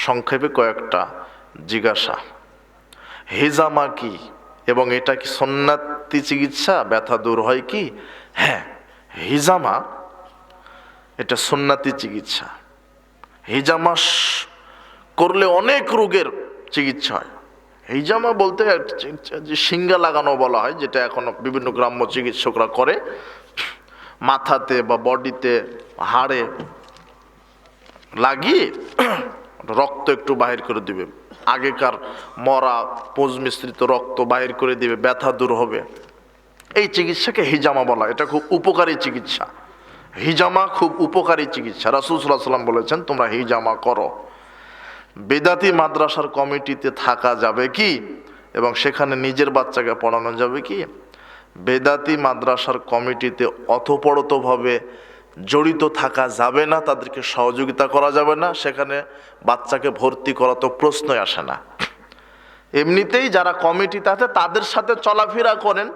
সংক্ষেপে কয়েকটা জিজ্ঞাসা। হিজামা কি এবং এটা কি সুন্নতি চিকিৎসা? ব্যথা দূর হয় কি? হ্যাঁ, হিজামা এটা সুন্নতি চিকিৎসা। হিজামা করলে অনেক রোগের চিকিৎসা হয়। হিজামা বলতে যে সিঙ্গা লাগানো বলা হয়, যেটা এখন বিভিন্ন গ্রাম্য চিকিৎসকরা করে, মাথাতে বা বডিতে হাড়ে লাগিয়ে রক্ত একটু বাহির করে দিবে, আগেকার মরা পোজ মিশ্রিত রক্ত বাহির করে দিবে, ব্যথা দূর হবে। এই চিকিৎসাকে হিজামা বলা। এটা খুব উপকারী চিকিৎসা। হিজামা খুব উপকারী চিকিৎসা। রাসূল সাল্লাল্লাহু আলাইহি ওয়াসাল্লাম বলেছেন তোমরা হিজামা করো। বেদাতি মাদ্রাসার কমিটিতে থাকা যাবে কি এবং সেখানে নিজের বাচ্চাকে পড়ানো যাবে কি? বেদাতি মাদ্রাসার কমিটিতে অথপরতভাবে জড়িত থাকা যাবে না, তাদেরকে সহযোগিতা করা যাবে না, সেখানে বাচ্চাকে ভর্তি করা তো প্রশ্নই আসে না। এমনিতেই যারা কমিটিতে আছে তাদের সাথে চলাফেরা করেন,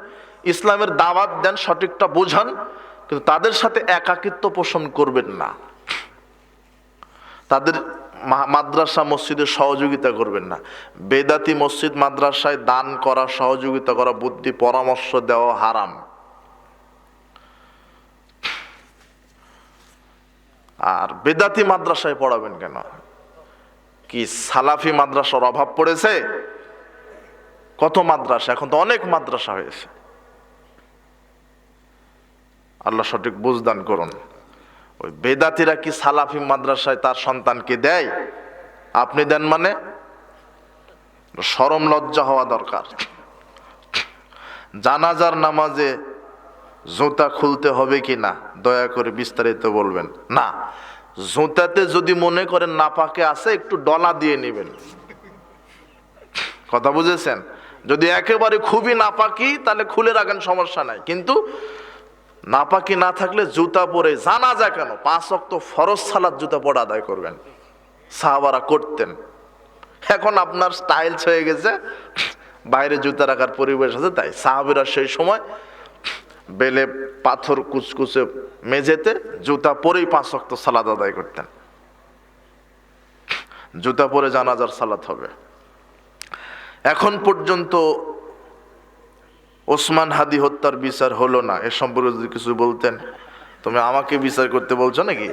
ইসলামের দাওয়াত দেন, সঠিকটা বোঝান, কিন্তু তাদের সাথে একাকিত্ব পোষণ করবেন না। তাদের মাদ্রাসা মসজিদে সহযোগিতা করবেন না। বেদাতি মসজিদ মাদ্রাসায় দান করা, সহযোগিতা করা, বুদ্ধি পরামর্শ দেওয়া হারাম। আর বেদাতি মাদ্রাসায় পড়াবেন কেন? কি সালাফি মাদ্রাসার অভাব পড়েছে? কত মাদ্রাসা, এখন তো অনেক মাদ্রাসা হয়েছে। আল্লাহ সঠিক বুঝদান করুন। ওই বেদাতিরা কি সালাফি মাদ্রাসায় তার সন্তানকে দেয়? আপনি দেন মানে? শরম লজ্জা হওয়া দরকার। জানাজার নামাজে জুতা খুলতে হবে কি না দয়া করে বিস্তারিত বলবেন। না, জুতাতে যদি মনে করেন নাপাকে আছে একটু ডলা দিয়ে নেবেন। কথা বুঝেছেন? যদি একেবারে খুবই নাপাকি তাহলে খুলে রাখেন, সমস্যা নাই। কিন্তু নাপাকি না থাকলে জুতা পরে জানাজা কেন 5 ওয়াক্ত ফরজ সালাত জুতা পরে আদায় করবেন। সাহাবারা করতেন। এখন আপনার স্টাইলস হয়ে গেছে, বাইরে জুতা রাখার পরিবেশ আছে, তাই সাহাবীরা সেই সময় বেলে পাথর কুচকুচে মেঝেতে জুতা পরেই 5 ওয়াক্ত সালাত আদায় করতেন। জুতা পরে জানাজার সালাত হবে। এখন পর্যন্ত ওসমান হাদি হত্যার বিচার হলো না, এ সম্পর্কে যদি কিছু বলতেন। তুমি আমাকে বিচার করতে বলছো নাকি?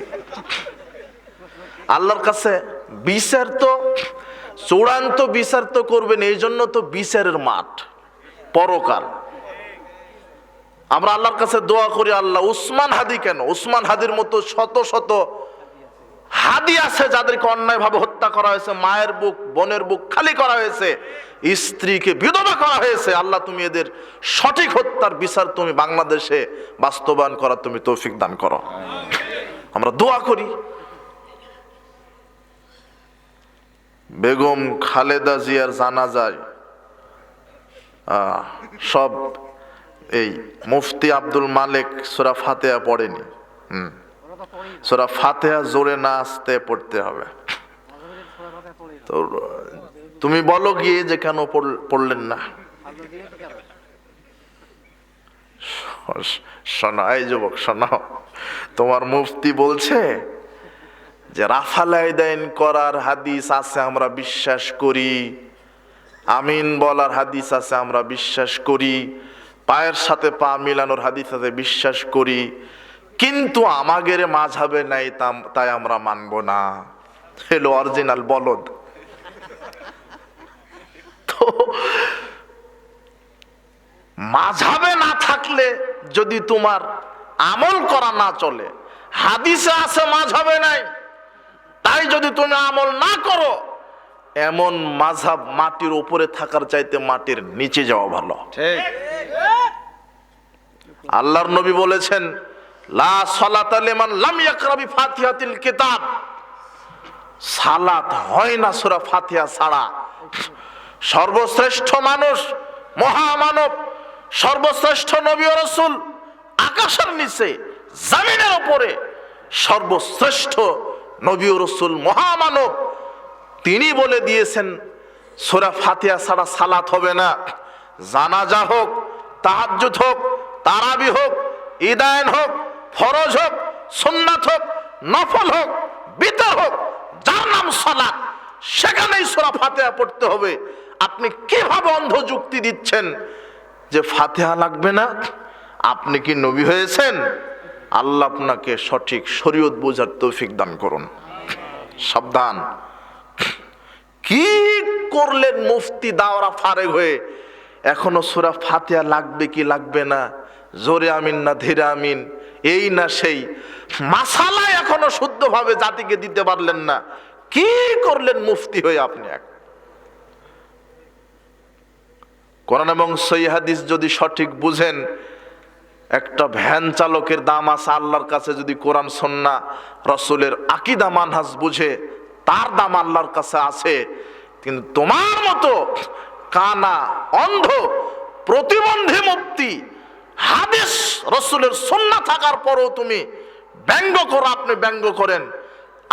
আল্লাহর কাছে বিচার তো চূড়ান্ত বিচার তো করবেন, এই জন্য তো বিচারের মাঠ পরকাল। আমরা আল্লাহর কাছে দোয়া করি, আল্লাহ উসমান হাদি কেন, উসমান হাদির মতো শত শত হাদি আছে যাদেরকে অন্যায়ভাবে হত্যা করা হয়েছে, মায়ের বুক বোনের বুক খালি করা হয়েছে, স্ত্রীকে বিধবা করা হয়েছে। আল্লাহ তুমি এদের সঠিক হত্যার বিচার তুমি বাংলাদেশে বাস্তবায়ন করার তুমি তৌফিক দান করো। আমরা দোয়া করি। বেগম খালেদা জিয়ার জানাজায় সব এই মুফতি আব্দুল মালিক সূরা ফাতিহা পড়েনি। সূরা ফাতিহা জোরে না আস্তে পড়তে হবে। তো তুমি বলো গিয়ে যে কেন পড়লেন না? শোনো এই যুবক, শোনো, তোমার মুফতি বলছে যে রাফাল আদান করার হাদিস আছে আমরা বিশ্বাস করি, আমিন বলার হাদিস আছে আমরা বিশ্বাস করি, পায়ের সাথে পা মিলানোর হাদিস আছে বিশ্বাস করি, কিন্তু আমাদের মাযহাবে নাই তাই আমরা মানব না। হলো অরিজিনাল বলদ। তো মাযহাবে না থাকলে যদি তোমার আমল করা না চলে, হাদিসে আছে মাযহাবে নাই তাই যদি তুমি আমল না করো, এমন মাযহাব মাটির উপরে থাকার চাইতে মাটির নিচে যাওয়া ভালো। ঠিক। আল্লাহর নবী বলেছেন লা সালাতা লিমান লাম ইয়াকরা বিফাতিহাতিল কিতাব, সালাত হয় না সূরা ফাতিহা ছাড়া। সর্বশ্রেষ্ঠ মানুষ, মহামানব, সর্বশ্রেষ্ঠ নবী ও রাসূল, আকাশের নিচে জমিনের উপরে সর্বশ্রেষ্ঠ নবী ও রাসূল, মহামানব, তিনি বলে দিয়েছেন সূরা ফাতিহা ছাড়া সালাত হবে না। জানাজা হোক, তাহাজ্জুদ হোক, তারাবি হোক, ঈদান হোক, ফরজ হোক, সুন্নাত হোক, নফল হোক, বিতর হোক, যার নাম সালাত, সেখানেই সূরা ফাতিহা পড়তে হবে। আপনি কিভাবে অন্ধ যুক্তি দিচ্ছেন যে ফাতিহা লাগবে না? আপনি কি নবী হয়েছেন? আল্লাহ আপনাকে সঠিক শরীয়ত বোঝার তৌফিক দান করুন। সাবধান। কি করলেন মুফতি দাওরা ফারেগ হয়ে? এখনো সূরা ফাতিহা লাগবে কি লাগবে না, জোরে আমিন না ধীরে আমিন, এই না সেই মাসালা এখনো শুদ্ধভাবে জাতিকে দিতে পারলেন না। কি করলেন মুফতি হয়ে আপনি? কোরআন এবং সহিহ হাদিস যদি সঠিক বুঝেন, একটা ভ্যান চালকের দাম আছে আল্লাহর কাছে যদি কোরআন সুন্নাহ রাসূলের আকীদা মানহাজ বুঝে, তার দাম আল্লাহর কাছে আছে। কিন্তু তোমার মতো কানা অন্ধ প্রতিবন্ধী মুফতি হাদিস রাসূলের সুন্নাহ থাকার পরেও তুমি ব্যঙ্গ করো, আপনি ব্যঙ্গ করেন।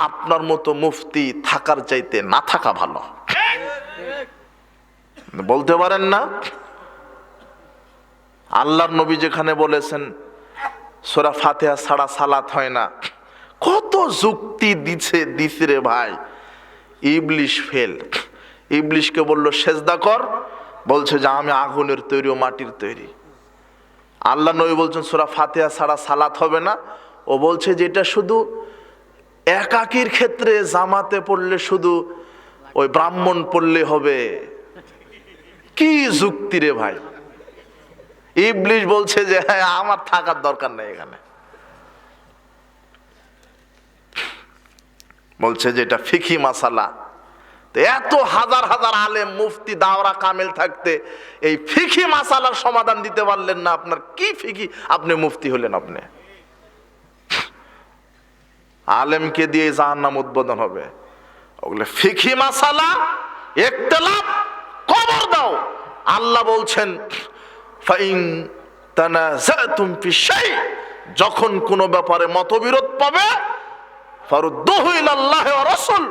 আপনার মতো মুফতি থাকার চাইতে না থাকা ভালো। বলতে পারেন না? আল্লাহর নবী যেখানে বলেছেন সূরা ফাতিহা ছাড়া সালাত হয় না, কত যুক্তি দিছে রে ভাই। ইবলিশ ফেল। ইবলিশকে বললো সেজদা কর, বলছে যে আমি আগুনের তৈরি ও মাটির তৈরি। আল্লাহ নবী বলছেন সূরা ফাতিহা ছাড়া সালাত হবে না, ও বলছে যে এটা শুধু একাকির ক্ষেত্রে, জামাতে পড়লে শুধু ওই ব্রাহ্মণ পড়লে হবে। কি যুক্তি রে ভাই! ইবলিশ বলছে যে হ্যাঁ আমার থাকার দরকার নেই এখানে, বলছে যে এটা ফিকি মাসালা। এত হাজার হাজার আলেম মুফতি দাওরা কামেল থাকতে এই ফিকি মাসালার সমাধান দিতে পারলেন না। আপনার কি ফিকি? আপনি মুফতি হলেন। আপনি আলেমকে দিয়ে জাহান্নাম উদ্বোধন হবে। ওগুলো ফিকি মাসালা ইখতিলাফ কবর দাও। আল্লাহ বলছেন ফাইন তানাযাতুম ফি শাই, যখন কোনো ব্যাপারে মতবিরোধ পাবে ফারুদ্দুহু ইলাল্লাহি ওয়া রাসূল,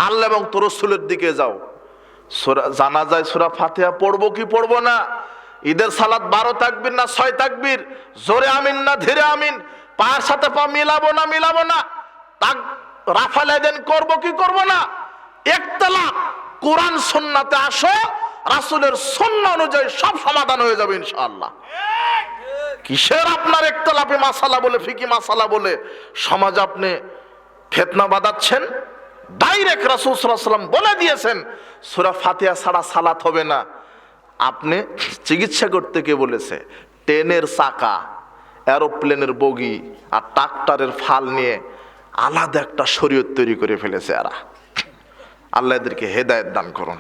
আল্লাহ এবং তোর রাসূলের দিকে যাও। সূরা জানাজায় সূরা ফাতিহা পড়বো কি পড়বো না? ঈদের সালাত 12 তাকবীর না 6 তাকবীর, জোরে আমিন না ধীরে আমিন, পায়ের সাথে পা মিলাবো না মিলাবো না, তাক রাফাল আযান করবো কি করবো না? ইখতিলাফ কোরআন সুন্নাতে আসো, রাসূলের সুন্নাহ অনুযায়ী সব সমাধান হয়ে যাবে ইনশাআল্লাহ। কিসের আপনার ইখতিলাফি মাসালা বলে, ফিকি মাসালা বলে সমাজ আপনি ফিতনা বাঁধাচ্ছেন? ডাইরেক্ট রাসূল সাল্লাল্লাহু আলাইহি ওয়াসাল্লাম বলে দিয়েছেন সূরা ফাতিহা ছাড়া সালাত হবে না। আপনি চিকিৎসা করতে কে বলেছে? ট্রেনের চাকা, এরোপ্লেনের বগি আর ট্রাক্টরের ফাল নিয়ে আলাদা একটা শরীয়ত তৈরি করে ফেলেছে এরা। আল্লাহ এদেরকে হেদায়েত দান করুন।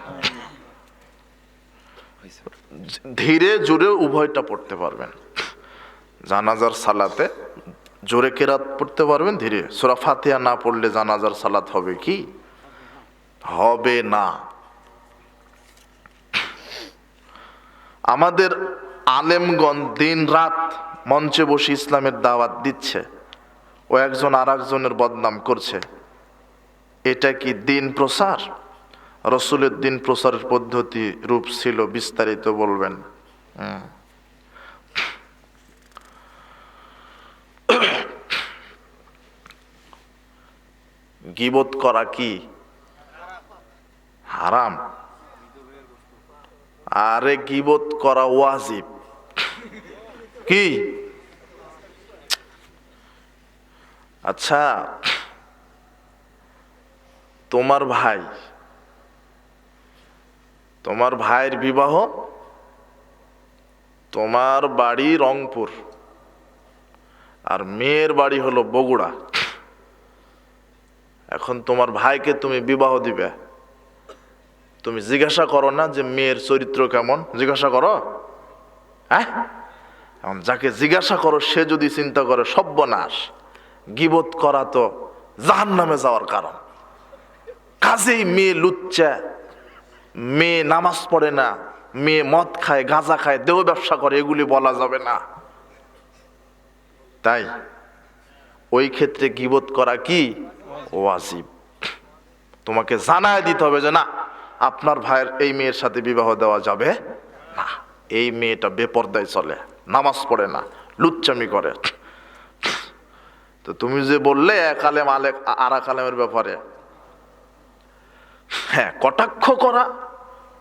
ধীরে জোরে উভয়টা পড়তে পারবেন। জানাজার সালাতে জোরে কেরাত পড়তে পারবেন, ধীরে। সূরা ফাতিহা না পড়লে জানাজার সালাত হবে কি? হবে না। আমাদের আলেমগণ দিন রাত মঞ্চে বসে ইসলামের দাওয়াত দিচ্ছে, ও একজন আর একজনের বদনাম করছে। এটা কি দিন প্রচার? রাসূলের দিন প্রচারের পদ্ধতি রূপ ছিল, বিস্তারিত বলবেন। গীবত করা কি হারাম? আরে গীবত করা ওয়াজিব। কি? আচ্ছা, তোমার ভাইয়ের বিবাহ, তোমার বাড়ি রংপুর আর মেয়ের বাড়ি হলো বগুড়া। এখন তোমার ভাইকে তুমি বিবাহ দিবে, তুমি জিজ্ঞাসা করো না যে মেয়ের চরিত্র কেমন? জিজ্ঞাসা করো? হ্যাঁ, এখন যাকে জিজ্ঞাসা করো সে যদি চিন্তা করে সর্বনাশ, গীবত করা তো জাহান্নামে যাওয়ার কারণ। কাজেই মেয়ে লুচ্চা, মেয়ে নামাজ পড়ে না, মেয়ে মদ খায়, গাঁজা খায়, দেহ ব্যবসা করে, এগুলি বলা যাবে না। তাই ওই ক্ষেত্রে গীবত করা কি ওয়াজিব। তোমাকে জানায় দিতে হবে যে না, আপনার ভাইয়ের এই মেয়ের সাথে বিবাহ দেওয়া যাবে না, এই মেয়েটা বেপরদায় চলে, নামাজ পড়ে না, লুচ্চামি করে। তো তুমি যে বললে এক আলেম আর এক আলেমের ব্যাপারে, হ্যাঁ, কটাক্ষ করা,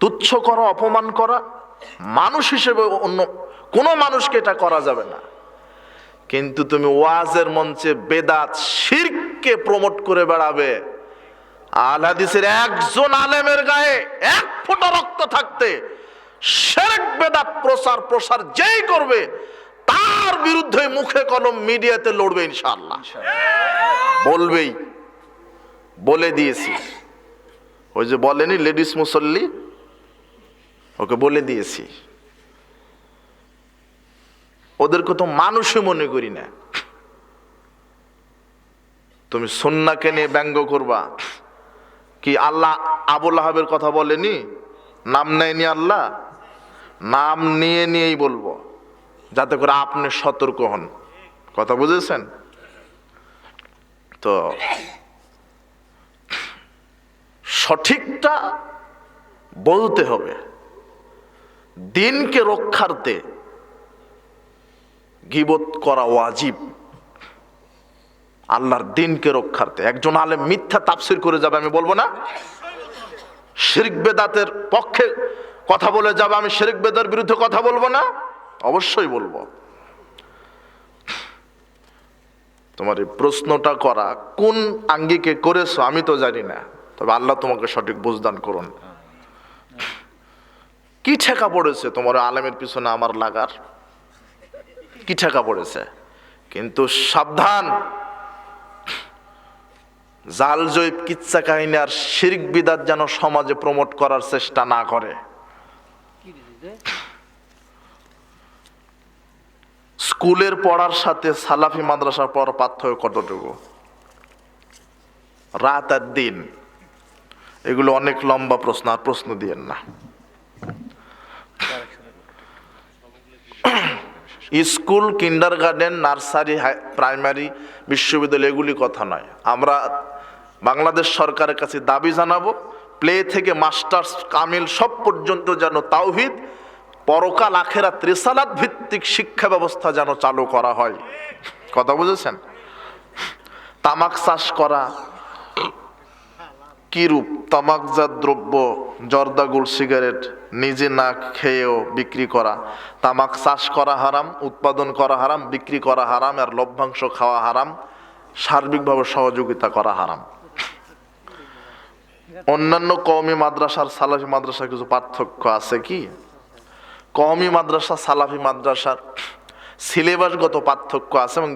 তুচ্ছ করা, অপমান করা, মানুষ হিসেবে অন্য কোনো মানুষকে এটা করা যাবে না। কিন্তু তুমি ওয়াজের মঞ্চে বেদাত শিরককে প্রমোট করে বেড়াবে, আহলে হাদিসের একজন আলেমের গায়ে এক ফোঁটা রক্ত থাকতে শিরক বেদাত প্রসার যেই করবে তার বিরুদ্ধে মুখে কলম মিডিয়াতে লড়বে ইনশাআল্লাহ, বলবেই। বলে দিয়েছি, ওই যে বলেনি লেডিস মুসল্লি, ওকে বলে দিয়েছি। ওদেরকে তো মানুষই মনে করি না। তুমি সুন্নাহকে নিয়ে ব্যঙ্গ করবা কি? আল্লাহ আবুল আহাবের কথা বলেনি? নাম নেয়নি আল্লাহ? নাম নিয়েই বলবো, যাতে করে আপনি সতর্ক হন। কথা বুঝেছেন তো? সঠিকটা বলতে হবে। দিনকে রক্ষার্থে গীবত করা ওয়াজিব, আল্লাহর দিনকে রক্ষার্থে। একজন আলেম মিথ্যা তাফসীর করে যাবে, আমি বলবো না? শিরক বেদাতের পক্ষে কথা বলে যাবে, আমি শিরক বেদাতের বিরুদ্ধে কথা বলবো না? অবশ্যই বলবো। তোমার এই প্রশ্নটা করা কোন আঙ্গিকে করেছো আমি তো জানি না, তবে আল্লাহ তোমাকে সঠিক বুঝদান করুন। কি ঠেকা পড়েছে তোমার আলেমের পিছনে আমার লাগার? কি ঠেকা পড়েছে? কিন্তু সাবধান, জাল জৈব কিচ্ছা কাহিনী আর শিরক বিদাত যেন সমাজে প্রমোট করার চেষ্টা না করে। স্কুলের পড়ার সাথে সালাফি মাদ্রাসার পড়ার পার্থক্য কতটুকু? রাত আর দিন, এগুলো অনেক লম্বা প্রশ্ন, আর প্রশ্ন দিয়েন না। স্কুল, কিন্ডারগার্টেন, নার্সারি, প্রাইমারি, বিশ্ববিদ্যালয়, এগুলি কথা নয়। আমরা বাংলাদেশ সরকারের কাছে দাবি জানাবো, প্লে থেকে মাস্টার্স কামিল সব পর্যন্ত যেন তাওহীদ, পরকাল, আখিরাত, রিসালাত ভিত্তিক শিক্ষা ব্যবস্থা যেন চালু করা হয়। কথা বুঝেছেন? তামাক চাষ করা কি রূপ? তামাকজাত দ্রব্য, জর্দা, গুড়, সিগারেট নিজে না খেয়েও বিক্রি করা। তামাক চাষ করা হারাম, উৎপাদন করা হারাম, বিক্রি করা হারাম, আর লভ্যাংশ খাওয়া হারাম, সার্বিকভাবে সহযোগিতা করা হারাম। অন্যান্য কওমি মাদ্রাসার সালাফি মাদ্রাসার কিছু পার্থক্য আছে কি? কওমি মাদ্রাসা সালাফি মাদ্রাসার সিলেবাসগত পার্থক্য আছে এবং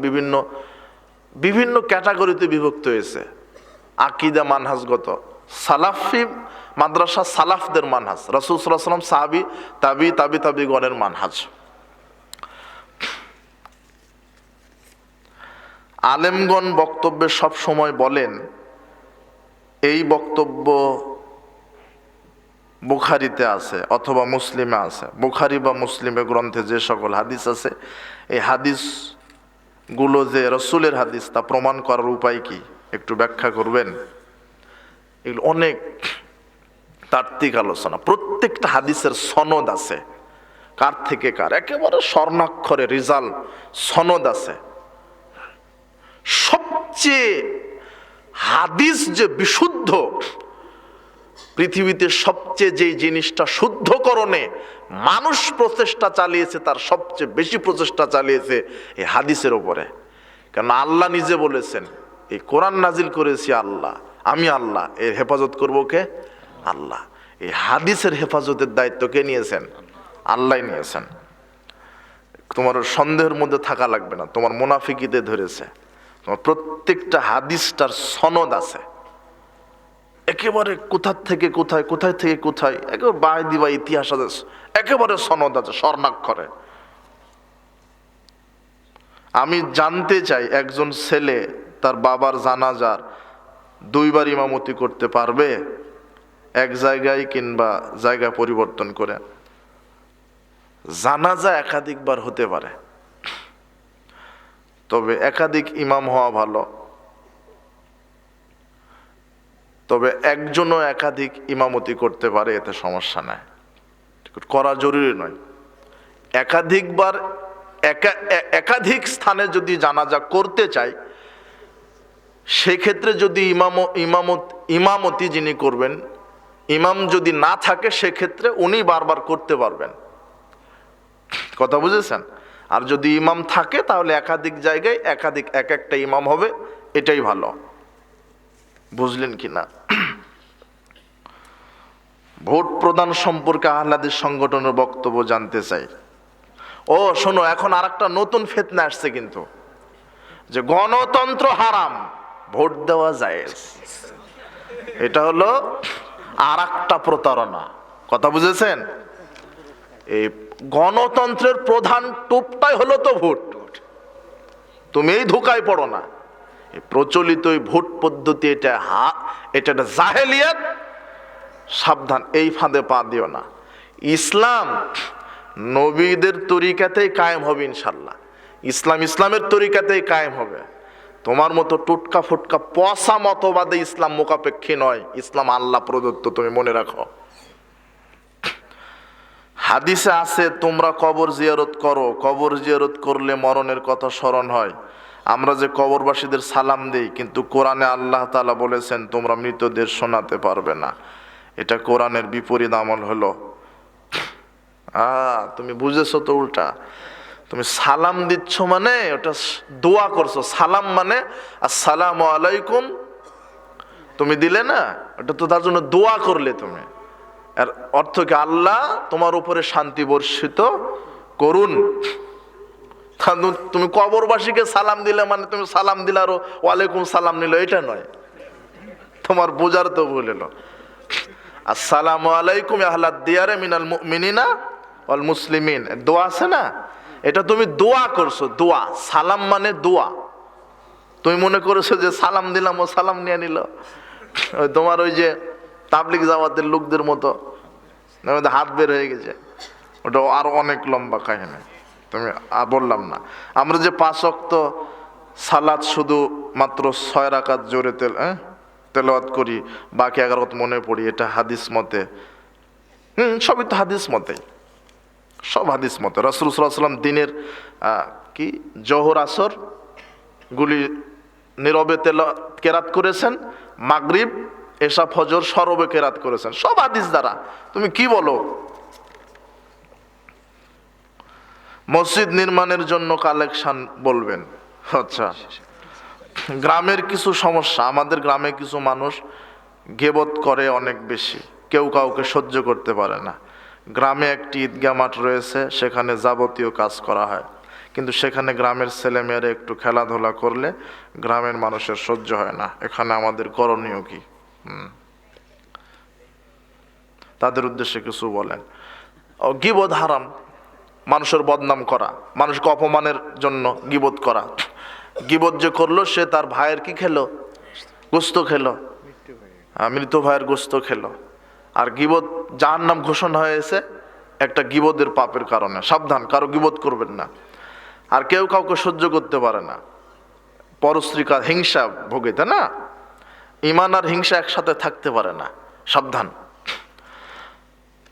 বিভিন্ন ক্যাটাগরিতে বিভক্ত হয়েছে। আকীদা, মানহাজগত। সালাফি মাদ্রাসা সালাফদের মানহাজ, রাসূল সাল্লাল্লাহু আলাইহি ওয়াসাল্লাম, সাহাবী, তাবিগণের মানহাজ। আলেমগণ বক্তব্যে সব সময় বলেন, এই বক্তব্য বুখারীতে আছে অথবা মুসলিমে আছে। বুখারী বা মুসলিমে গ্রন্থে যে সকল হাদিস আছে, এই হাদিসগুলো যে রাসূলের হাদিস তা প্রমাণ করার উপায় কি একটু ব্যাখ্যা করবেন? এগুলো অনেক তাত্ত্বিক আলোচনা। প্রত্যেকটা হাদিসের সনদ আছে, কার থেকে কার, একেবারে স্বর্ণাক্ষরে রিজাল্ট সনদ আছে। সবচেয়ে হাদিস যে বিশুদ্ধ, পৃথিবীতে সবচেয়ে যে জিনিসটা শুদ্ধকরণে মানুষ প্রচেষ্টা চালিয়েছে, তার সবচেয়ে বেশি প্রচেষ্টা চালিয়েছে এই হাদিসের উপরে। কারণ আল্লাহ নিজে বলেছেন, এই কোরআন নাজিল করেছি আল্লাহ, আমি আল্লাহ, এর হেফাজত করবো কে? আল্লাহ। এই হাদিসের হেফাজতের দায়িত্ব কে নিয়েছেন? আল্লাহ নিয়েছেন। তোমার সন্দেহের মধ্যে থাকা লাগবে না, তোমার মুনাফিকিতে ধরেছে। তোমার প্রত্যেকটা হাদিসটার সনদ আছে, একেবারে কোথা থেকে কোথায়, কোথায় থেকে কোথায়, একেবারে বায়দি বা ইতিহাস আছে, একেবারে সনদ আছে স্বর্ণাক্ষরে। আমি জানতে চাই, একজন ছেলে তার বাবার জানাজার 2 বার ইমামতি করতে পারবে, এক জায়গায় কিংবা জায়গা পরিবর্তন করে? জানাজা একাধিকবার হতে পারে, তবে একাধিক ইমাম হওয়া ভালো। তবে একজনও একাধিক ইমামতি করতে পারে, এতে সমস্যা নাই, করা জরুরি নয়। একাধিকবার একাধিক স্থানে যদি জানাজা করতে চাই, সেক্ষেত্রে যদি ইমামতি যিনি করবেন ইমাম যদি না থাকে সেক্ষেত্রে উনি বারবার করতে পারবেন। কথা বুঝেছেন? আর যদি ইমাম থাকে তাহলে একাধিক জায়গায় এক একটা ইমাম হবে, এটাই ভালো। বুঝলেন কি না? ভোট প্রদান সম্পর্কে আহলে হাদিস সংগঠনের বক্তব্য জানতে চাই। ও শোনো, এখন আরেকটা নতুন ফিতনা আসছে কিন্তু, যে গণতন্ত্র হারাম, ভোট দেওয়া জায়েজ। এটা হলো আরেকটা প্রতারণা। কথা বুঝেছেন? এই গণতন্ত্রের প্রধান টুপটাই হলো তো ভোট। তুমি এই ধোকায় পড়ো না। এই প্রচলিত ভোট পদ্ধতি এটা একটা জাহেলিয়াত। সাবধান, এই ফাঁদে পা দিও না। ইসলাম নবীদের তরিকাতেই কায়েম হবে ইনশাল্লাহ। ইসলামের তরিকাতেই কায়েম হবে। তোমার মতো টুটকা ফুটকা পচা মতবাদে ইসলাম মোকাপেক্ষী নয়। ইসলাম আল্লাহ প্রদত্ত, তুমি মনে রাখো। হাদিসে আছে তোমরা কবর জিয়ারত করো, কবর জিয়ারত করলে মরণের কথা স্মরণ হয়। আমরা যে কবরবাসীদের সালাম দেই, কিন্তু কোরআনে আল্লাহ তাআলা বলেছেন তোমরা মৃতদের শোনাতে পারবে না। এটা কোরআনের বিপরীত আমল হলো। তুমি বুঝেছো তো উল্টা। তুমি সালাম দিচ্ছ মানে ওটা দোয়া করছো। সালাম মানে আসসালামু আলাইকুম, তুমি দিলে না, ওটা তো তার জন্য দোয়া করলে তুমি। এর অর্থ কি? আল্লাহ তোমার উপরে শান্তি বর্ষিত করুন। তুমি কবরবাসীকে সালাম দিলে মানে তুমি সালাম দিলে আর ওয়ালাইকুম সালাম নিল, এটা নয়। তোমার বোঝার তো ভুল এলো। আসসালামু আলাইকুম আহলাদ দিয়ারে মিনাল মুমিনিনা ওয়াল মুসলিমিন, দোয়া আছে না, এটা তুমি দোয়া করছো। দোয়া, সালাম মানে দোয়া। তুমি মনে করেছো যে সালাম দিলাম ও সালাম নিয়ে নিল। তোমার ওই যে তাবলিগ জামাতের লোকদের মতো হাত বের হয়ে গেছে, ওটা আরো অনেক লম্বা কাহিনী। তুমি বললাম না, আমরা যে 5 ওয়াক্ত সালাত শুধু মাত্র 6 রাকাত জোরে তেলাওয়াত করি, বাকি 11 রাকাত মনে পড়ি, এটা হাদিস মতে। সবই তো হাদিস মতে, সব হাদিস মতে। রাসূল সাল্লাল্লাহু আলাইহি ওয়াসাল্লাম দিনের কি জোহর আসর গুলি নীরবে কেরাত করেছেন, মাগরিব এশা ফজর সরবে কেরাত করেছেন, সব হাদিস দ্বারা। তুমি কি বলো? মসজিদ নির্মাণের জন্য কালেকশন বলবেন। আচ্ছা, গ্রামের কিছু সমস্যা, আমাদের গ্রামে কিছু মানুষ গীবত করে অনেক বেশি, কেউ কাউকে সহ্য করতে পারে না। গ্রামে একটি ঈদগাহ মাঠ রয়েছে, সেখানে যাবতীয় কাজ করা হয়, কিন্তু সেখানে গ্রামের ছেলেমেয়েরা একটু খেলাধুলা করলে গ্রামের মানুষের সহ্য হয় না। এখানে আমাদের করণীয় কি? তাদের উদ্দেশ্যে কিছু বলেন। গীবত হারাম, মানুষের বদনাম করা, মানুষকে অপমানের জন্য গীবত করা। গীবত যে করলো সে তার ভাইয়ের কি খেলো? গোস্ত খেলো, মৃত ভাইয়ের গোস্ত খেলো। আর গীবত জাহান্নাম ঘোষণা হয়েছে একটা গীবতের পাপের কারণে। সাবধান, কারো গীবত করবেন না। আর কেউ কাউকে সহ্য করতে পারে না, পরস্ত্রীকা হিংসা ভোগে, তাই না? ঈমান আর হিংসা একসাথে থাকতে পারে না। সাবধান।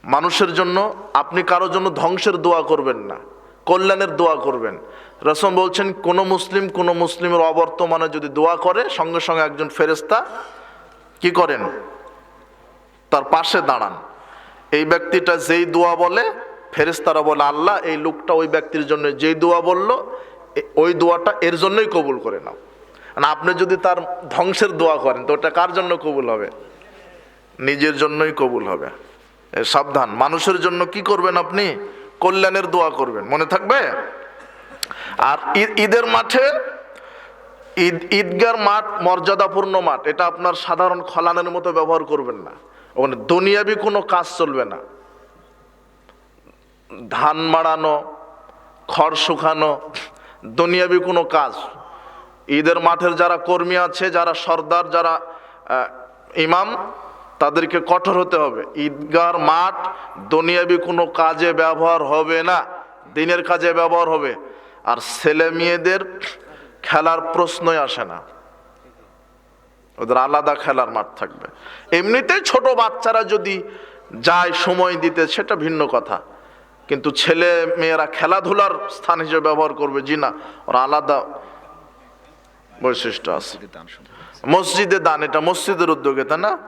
মানুষের জন্য আপনি কারো জন্য ধ্বংসের দোয়া করবেন না, কল্যাণের দোয়া করবেন। রাসূল বলছেন কোন মুসলিমের অবর্তমানে যদি দোয়া করে, সঙ্গে সঙ্গে একজন ফেরেশতা কি করেন? তার পাশে দাঁড়ান। এই ব্যক্তিটা যেই দোয়া বলে, ফেরেশতারা বলে আল্লাহ এই লোকটা ওই ব্যক্তির জন্য যেই দোয়া বলল, ওই দোয়াটা এর জন্যই কবুল করে নাও। আপনি যদি তার ধ্বংসের দোয়া করেন তো ওটা কার জন্য কবুল হবে? নিজের জন্যই কবুল হবে। সাবধান, মানুষের জন্য কি করবেন আপনি? কল্যাণের দোয়া করবেন, মনে থাকবে। আর ঈদের মাঠে, ঈদগার মাঠ মর্যাদাপূর্ণ মাঠ, এটা আপনার সাধারণ খলানের মতো ব্যবহার করবেন না। ওখানে দুনিয়াবি কোনো কাজ চলবে না। ধান মাড়ানো, খড় শুকানো, দুনিয়াবি কোনো কাজ। ঈদের মাঠের যারা কর্মী আছে, যারা সর্দার, যারা ইমাম, তাদেরকে কঠোর হতে হবে। ঈদগার মাঠ দুনিয়াবি কোনো কাজে ব্যবহার হবে না, দিনের কাজে ব্যবহার হবে। আর ছেলে মেয়েদের খেলার প্রশ্নই আসে না, ওদের আলাদা খেলার মাঠ থাকবে। এমনিতেই ছোট বাচ্চারা যদি যায় সময় দিতে, সেটা ভিন্ন কথা, কিন্তু ছেলে মেয়েরা খেলাধুলার স্থান হিসেবে ব্যবহার করবে, জি না, ওর আলাদা বৈশিষ্ট্য আছে। মসজিদে দান, এটা মসজিদের উদ্যোগে, তাই না?